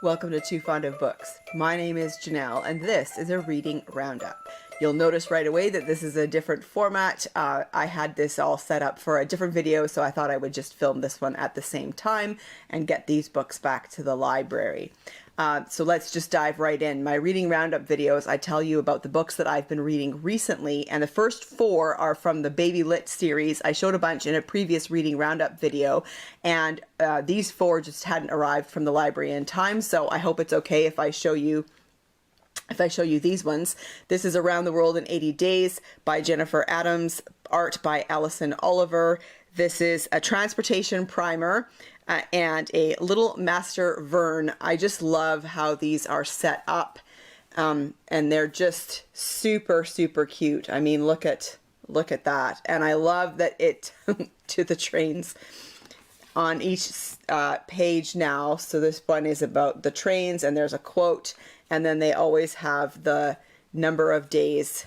Welcome to Too Fond of Books. My name is Janelle, and this is a reading roundup. You'll notice right away that this is a different format. I had this all set up for a different video, so I thought I would just film this one at the same time and get these books back to the library. So let's just dive right in. My reading roundup videos, I tell you about the books that I've been reading recently, and the first 4 are from the BabyLit series. I showed a bunch in a previous reading roundup video, and these 4 just hadn't arrived from the library in time, so I hope it's okay if I show you these ones. This is Around the World in 80 Days by Jennifer Adams, art by Allison Oliver. This is a transportation primer and a Little Master Vern. I just love how these are set up, and they're just super, super cute. I mean, look at that. And I love that it to the trains on each page now. So this one is about the trains, and there's a quote, and then they always have the number of days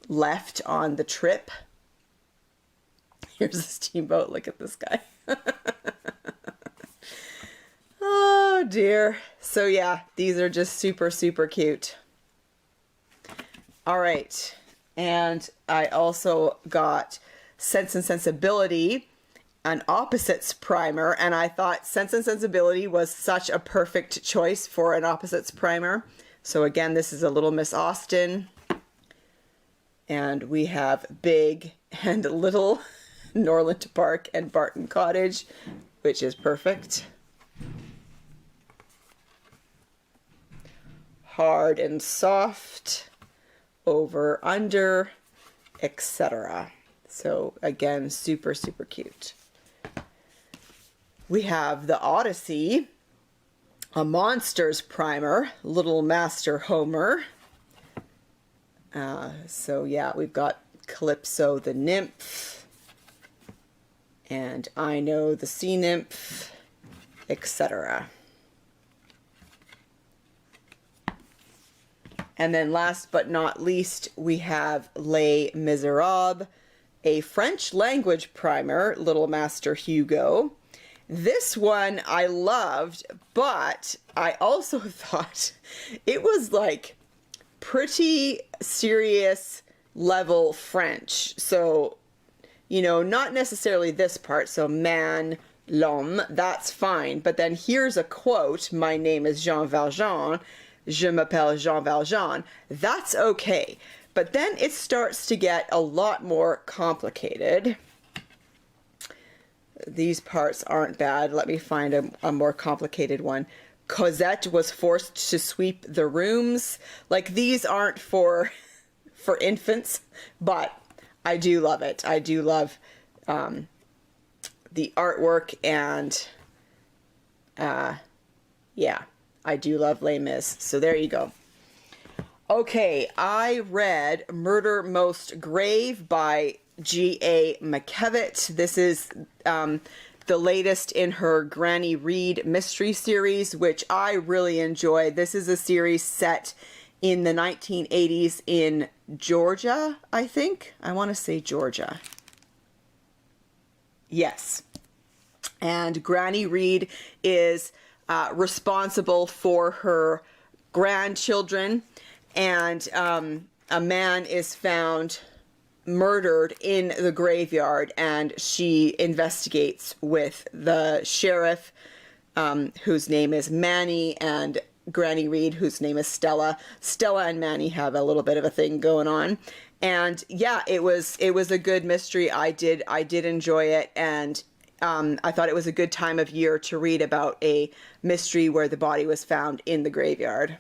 left on the trip. Here's a steamboat. Look at this guy. Oh dear. So yeah, these are just super, super cute. All right. And I also got Sense and Sensibility, an opposites primer, and I thought Sense and Sensibility was such a perfect choice for an opposites primer. So again, this is a Little Miss Austen, and we have Big and Little, Norland Park and Barton Cottage, which is perfect. Hard and Soft, Over, Under, etc. So again, super, super cute. We have the Odyssey, a Monsters primer, Little Master Homer. So yeah, we've got Calypso the Nymph, and I Know the Sea Nymph, etc. And then last but not least, we have Les Miserables, a French language primer, Little Master Hugo. This one I loved, but I also thought it was like pretty serious level French. So, you know, not necessarily this part. So man, l'homme, that's fine. But then here's a quote, my name is Jean Valjean. Je m'appelle Jean Valjean. That's okay. But then it starts to get a lot more complicated. These parts aren't bad. Let me find a more complicated one. Cosette was forced to sweep the rooms. Like, these aren't for infants, but I do love it. I do love the artwork, and yeah, I do love Les Mis. So there you go. Okay, I read Murder Most Grave by G.A. McKevett. This is the latest in her Granny Read mystery series, which I really enjoy. This is a series set in the 1980s in Georgia, I think. I want to say Georgia. Yes. And Granny Read is responsible for her grandchildren, and a man is found murdered in the graveyard, and she investigates with the sheriff, whose name is Manny, and Granny Read, whose name is Stella. Stella and Manny have a little bit of a thing going on, and yeah, it was a good mystery. I did enjoy it, and I thought it was a good time of year to read about a mystery where the body was found in the graveyard.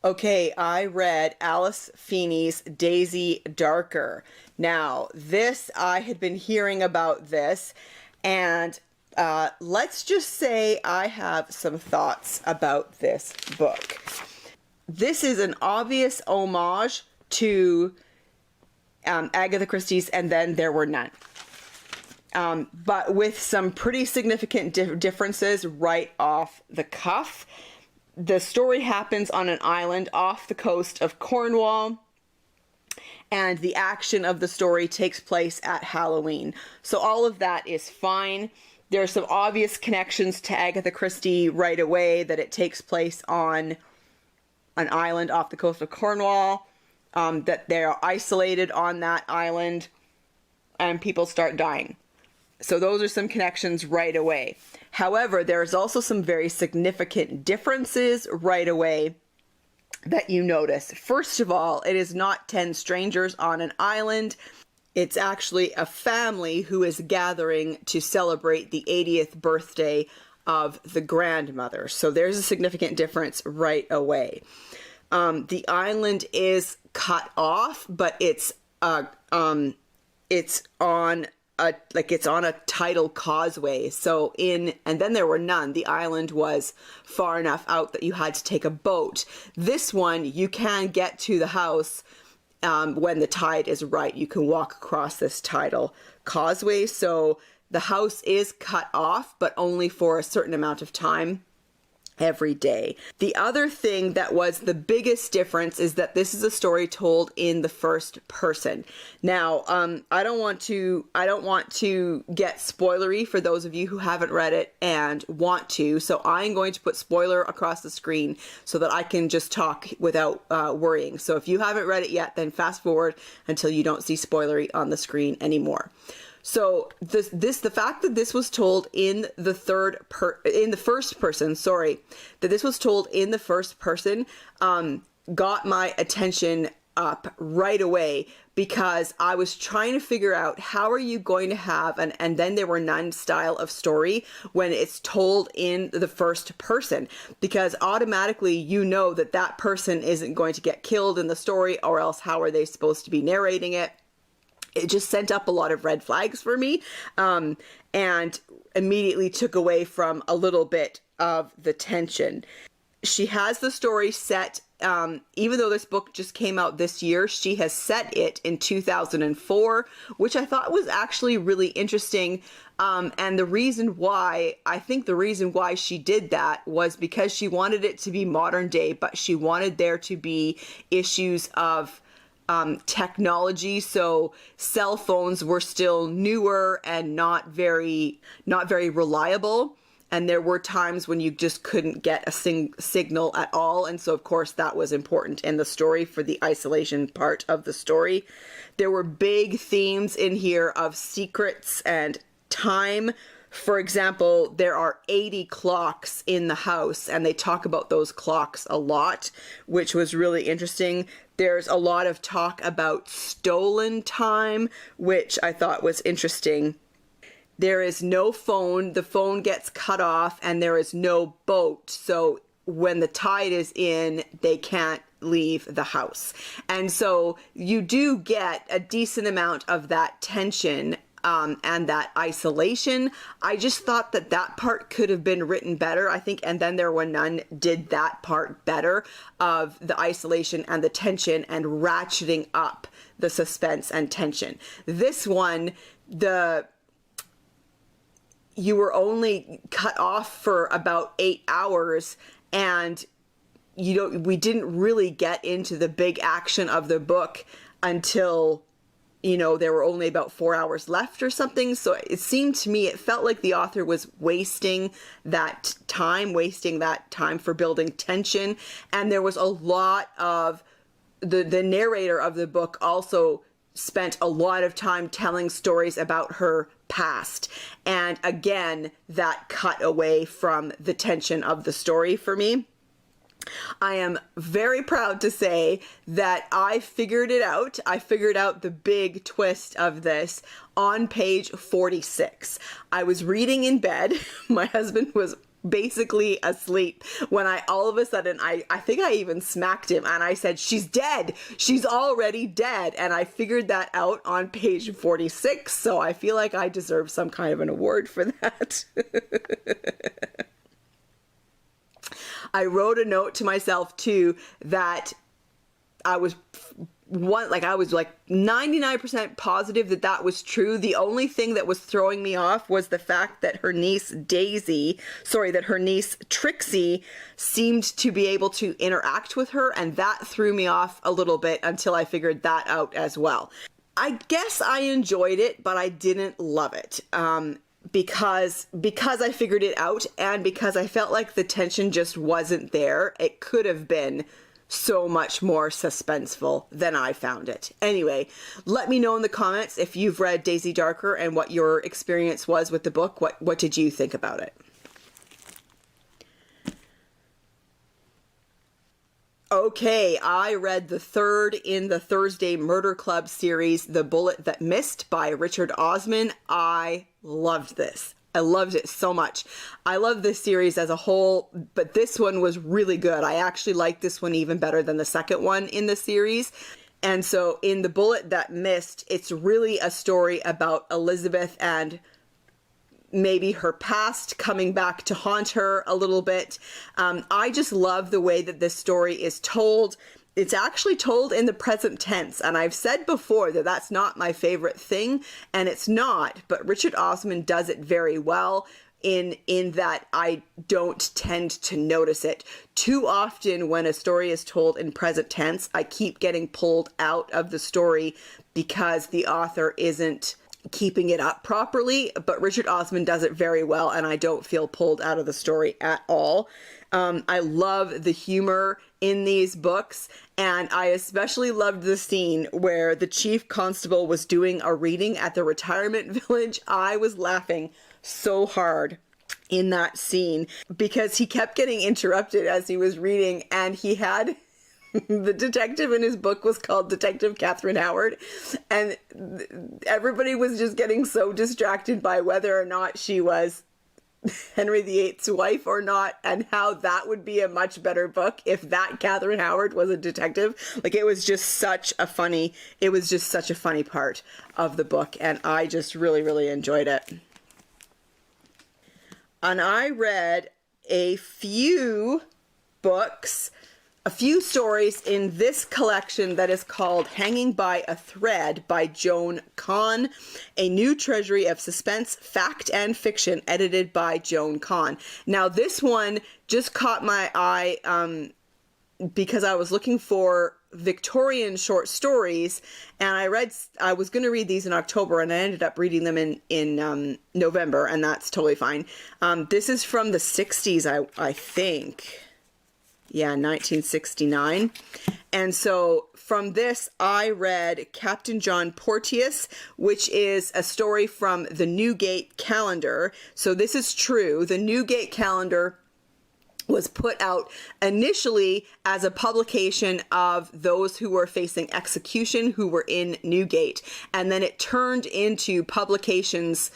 Okay, I read Alice Feeney's Daisy Darker. Now, this, I had been hearing about this, and let's just say I have some thoughts about this book. This is an obvious homage to Agatha Christie's And Then There Were None, but with some pretty significant differences right off the cuff. The story happens on an island off the coast of Cornwall, and the action of the story takes place at Halloween. So all of that is fine. There are some obvious connections to Agatha Christie right away, that it takes place on an island off the coast of Cornwall, that they're isolated on that island, and people start dying. So those are some connections right away. However, there's also some very significant differences right away that you notice. First of all, it is not 10 strangers on an island. It's actually a family who is gathering to celebrate the 80th birthday of the grandmother. So there's a significant difference right away. The island is cut off, but it's on a tidal causeway. So and then there were none. The island was far enough out that you had to take a boat. This one, you can get to the house when the tide is right. You can walk across this tidal causeway. So the house is cut off, but only for a certain amount of time every day. The other thing that was the biggest difference is that this is a story told in the first person. Now, I don't want to get spoilery for those of you who haven't read it and want to. So I'm going to put spoiler across the screen so that I can just talk without worrying. So if you haven't read it yet, then fast forward until you don't see spoilery on the screen anymore. So the fact that this was told in the first person, that this was told in the first person, got my attention up right away, because I was trying to figure out, how are you going to have and then there were none style of story when it's told in the first person? Because automatically you know that that person isn't going to get killed in the story, or else how are they supposed to be narrating it? It just sent up a lot of red flags for me, and immediately took away from a little bit of the tension. She has the story set, even though this book just came out this year, she has set it in 2004, which I thought was actually really interesting. And I think the reason why she did that was because she wanted it to be modern day, but she wanted there to be issues of technology. So cell phones were still newer and not very reliable. And there were times when you just couldn't get a signal at all. And so, of course, that was important in the story for the isolation part of the story. There were big themes in here of secrets and time. For example, there are 80 clocks in the house, and they talk about those clocks a lot, which was really interesting. There's a lot of talk about stolen time, which I thought was interesting. There is no phone. The phone gets cut off, and there is no boat. So when the tide is in, they can't leave the house. And so you do get a decent amount of that tension and that isolation. I just thought that part could have been written better, I think. And then There Were None did that part better, of the isolation and the tension and ratcheting up the suspense and tension. This one, you were only cut off for about 8 hours, and we didn't really get into the big action of the book until, there were only about 4 hours left or something. So it seemed to me, it felt like the author was wasting that time for building tension. And there was a lot of, the narrator of the book also spent a lot of time telling stories about her past. And again, that cut away from the tension of the story for me. I am very proud to say that I figured it out. I figured out the big twist of this on page 46. I was reading in bed. My husband was basically asleep when all of a sudden, I think I even smacked him, and I said, "She's dead. She's already dead." And I figured that out on page 46. So I feel like I deserve some kind of an award for that. I wrote a note to myself too, that I was I was like 99% positive that that was true. The only thing that was throwing me off was the fact that her niece Trixie seemed to be able to interact with her, and that threw me off a little bit until I figured that out as well. I guess I enjoyed it, but I didn't love it. Because I figured it out, and because I felt like the tension just wasn't there. It could have been so much more suspenseful than I found it. Anyway, let me know in the comments if you've read Daisy Darker and what your experience was with the book. What did you think about it? Okay, I read the third in the Thursday Murder Club series, The Bullet That Missed by Richard Osman. I loved this. I loved it so much. I love this series as a whole, but this one was really good. I actually liked this one even better than the second one in the series. And so in The Bullet That Missed, it's really a story about Elizabeth and maybe her past coming back to haunt her a little bit. I just love the way that this story is told. It's actually told in the present tense, and I've said before that that's not my favorite thing, and it's not, but Richard Osman does it very well in that I don't tend to notice it. Too often when a story is told in present tense, I keep getting pulled out of the story because the author isn't keeping it up properly, but Richard Osman does it very well, and I don't feel pulled out of the story at all. I love the humor in these books, and I especially loved the scene where the chief constable was doing a reading at the retirement village. I was laughing so hard in that scene because he kept getting interrupted as he was reading, and he had the detective in his book was called Detective Catherine Howard, and everybody was just getting so distracted by whether or not she was Henry VIII's wife or not, and how that would be a much better book if that Catherine Howard was a detective. Like, it was just such a funny part of the book, and I just really, really enjoyed it. And I read a few stories in this collection that is called Hanging by a Thread by Joan Kahn, a new treasury of suspense, fact, and fiction, edited by Joan Kahn. Now, this one just caught my eye because I was looking for Victorian short stories, and I was going to read these in October, and I ended up reading them in November, and that's totally fine. This is from the 60s, I think. Yeah, 1969. And so from this, I read Captain John Porteous, which is a story from the Newgate Calendar. So this is true. The Newgate Calendar was put out initially as a publication of those who were facing execution who were in Newgate. And then it turned into publications,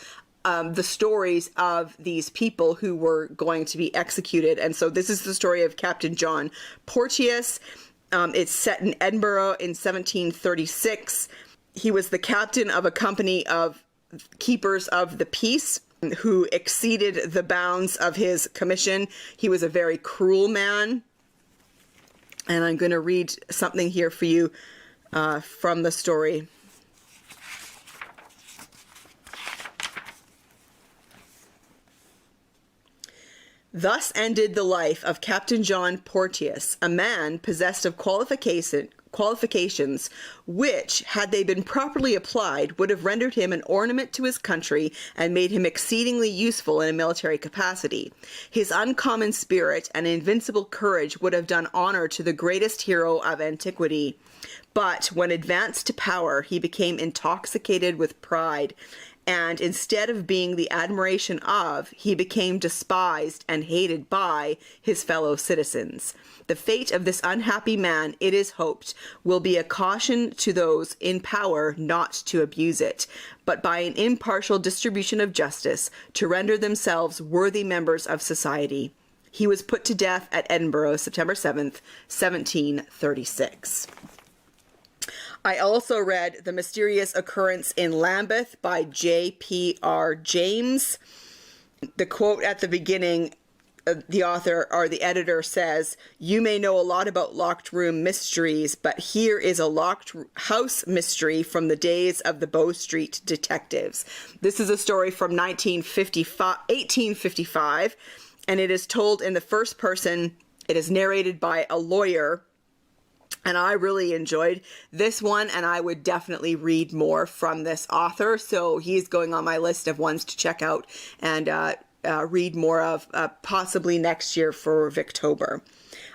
the stories of these people who were going to be executed. And so this is the story of Captain John Porteous. It's set in Edinburgh in 1736. He was the captain of a company of keepers of the peace who exceeded the bounds of his commission. He was a very cruel man. And I'm going to read something here for you from the story. Thus ended the life of Captain John Porteous, a man possessed of qualifications which, had they been properly applied, would have rendered him an ornament to his country and made him exceedingly useful in a military capacity. His uncommon spirit and invincible courage would have done honor to the greatest hero of antiquity. But when advanced to power, he became intoxicated with pride, and instead of being the admiration of, he became despised and hated by his fellow citizens. The fate of this unhappy man, it is hoped, will be a caution to those in power not to abuse it, but by an impartial distribution of justice, to render themselves worthy members of society. He was put to death at Edinburgh, September 7th, 1736. I also read The Mysterious Occurrence in Lambeth by J.P.R. James. The quote at the beginning the author or the editor says, "You may know a lot about locked room mysteries, but here is a locked house mystery from the days of the Bow Street detectives." This is a story from 1855, and it is told in the first person. It is narrated by a lawyer, and I really enjoyed this one, and I would definitely read more from this author. So he's going on my list of ones to check out and read more of possibly next year for Victober.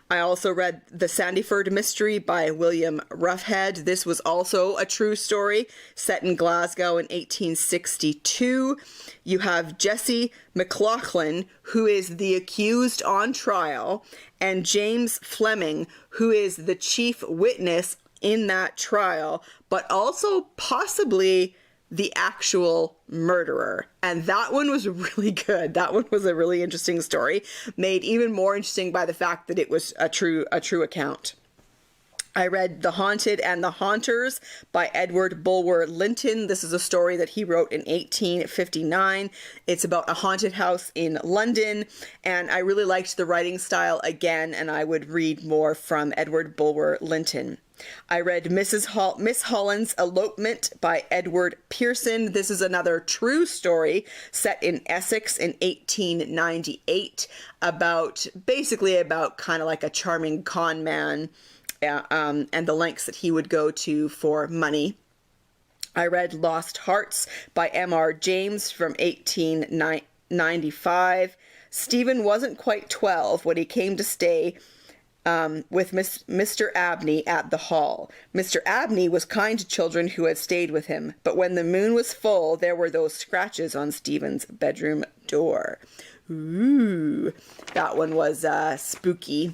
I also read The Sandyford Mystery by William Ruffhead. This was also a true story set in Glasgow in 1862. You have Jesse McLaughlin, who is the accused on trial, and James Fleming, who is the chief witness in that trial, but also possibly the actual murderer. And that one was really good. That one was a really interesting story, made even more interesting by the fact that it was a true account. I read The Haunted and the Haunters by Edward Bulwer Lytton. This is a story that he wrote in 1859. It's about a haunted house in London, and I really liked the writing style again, and I would read more from Edward Bulwer Lytton. I read Miss Holland's Elopement by Edward Pearson. This is another true story set in Essex in 1898 basically about kind of like a charming con man and the lengths that he would go to for money. I read Lost Hearts by M.R. James from 1895. Stephen wasn't quite 12 when he came to stay with Mr. Abney at the Hall. Mr. Abney was kind to children who had stayed with him, but when the moon was full, there were those scratches on Stephen's bedroom door. Ooh, that one was spooky.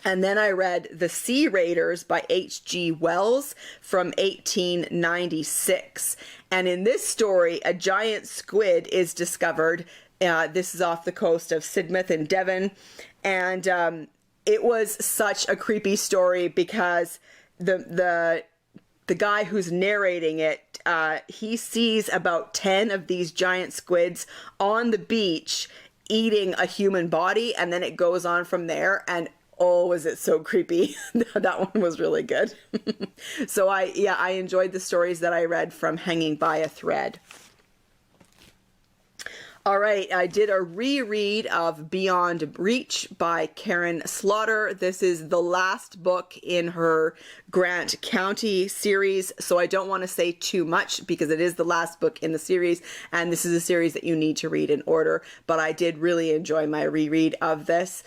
And then I read The Sea Raiders by H.G. Wells from 1896. And in this story, a giant squid is discovered. This is off the coast of Sidmouth in Devon. And it was such a creepy story because the guy who's narrating it, he sees about 10 of these giant squids on the beach eating a human body, and then it goes on from there. And oh, was it so creepy. That one was really good. So I enjoyed the stories that I read from Hanging by a Thread. All right, I did a reread of Beyond Reach by Karin Slaughter. This is the last book in her Grant County series, so I don't want to say too much because it is the last book in the series, and this is a series that you need to read in order, but I did really enjoy my reread of this.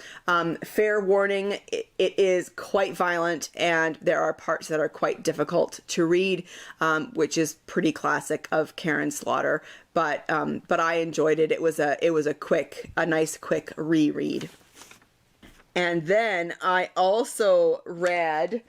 Fair warning, it is quite violent, and there are parts that are quite difficult to read, which is pretty classic of Karin Slaughter. But I enjoyed it. It was a nice quick reread. And then I also read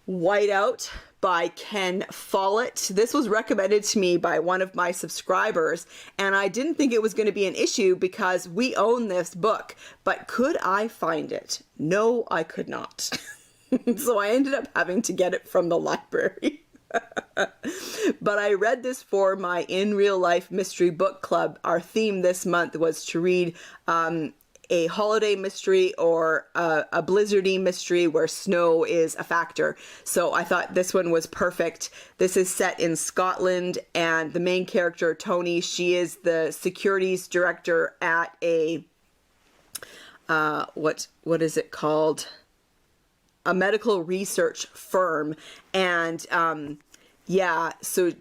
Whiteout by Ken Follett. This was recommended to me by one of my subscribers, and I didn't think it was going to be an issue because we own this book. But could I find it? No, I could not. So I ended up having to get it from the library. But I read this for my In Real Life Mystery Book Club. Our theme this month was to read a holiday mystery or a blizzardy mystery where snow is a factor. So I thought this one was perfect. This is set in Scotland, and the main character, Tony, she is the securities director at a what is it called? A medical research firm, and so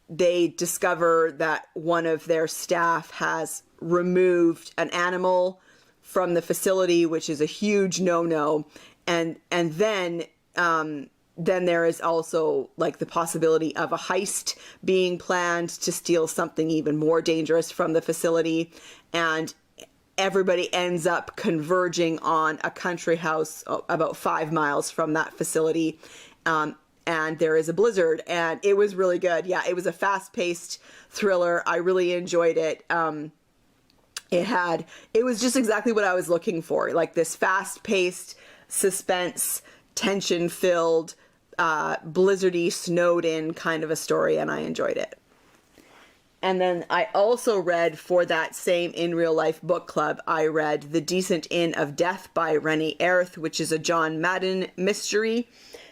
they discover that one of their staff has removed an animal from the facility, which is a huge no-no, and then there is also like the possibility of a heist being planned to steal something even more dangerous from the facility, and everybody ends up converging on a country house about 5 miles from that facility. And there is a blizzard, and it was really good. Yeah, it was a fast-paced thriller. I really enjoyed it. It was just exactly what I was looking for, like this fast-paced, suspense, tension-filled, blizzardy, snowed-in kind of a story, and I enjoyed it. And then I also read, for that same In Real Life book club, I read The Decent Inn of Death by Rennie Airth, which is a John Madden mystery.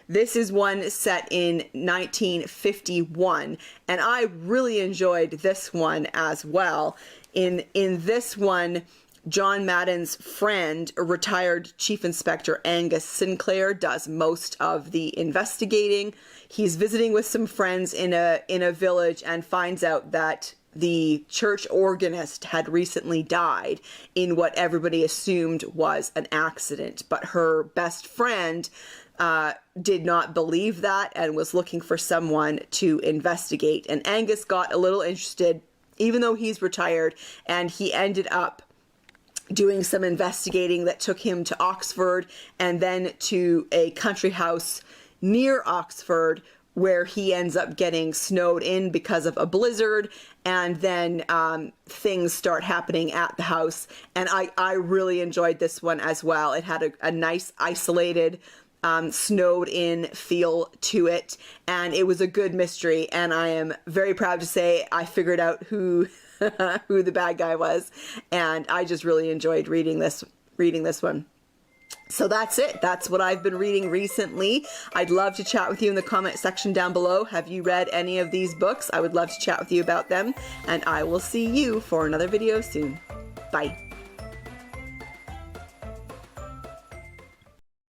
This is one set in 1951, and I really enjoyed this one as well. In this one, John Madden's friend, retired Chief Inspector Angus Sinclair, does most of the investigating. He's visiting with some friends in a village and finds out that the church organist had recently died in what everybody assumed was an accident. But her best friend did not believe that and was looking for someone to investigate. And Angus got a little interested, even though he's retired, and he ended up doing some investigating that took him to Oxford and then to a country house near Oxford, where he ends up getting snowed in because of a blizzard, and then things start happening at the house. And I really enjoyed this one as well. It had a nice isolated snowed in feel to it, and it was a good mystery, and I am very proud to say I figured out who who the bad guy was, and I just really enjoyed reading this one. So that's it. That's what I've been reading recently. I'd love to chat with you in the comment section down below. Have you read any of these books? I would love to chat with you about them, and I will see you for another video soon. Bye.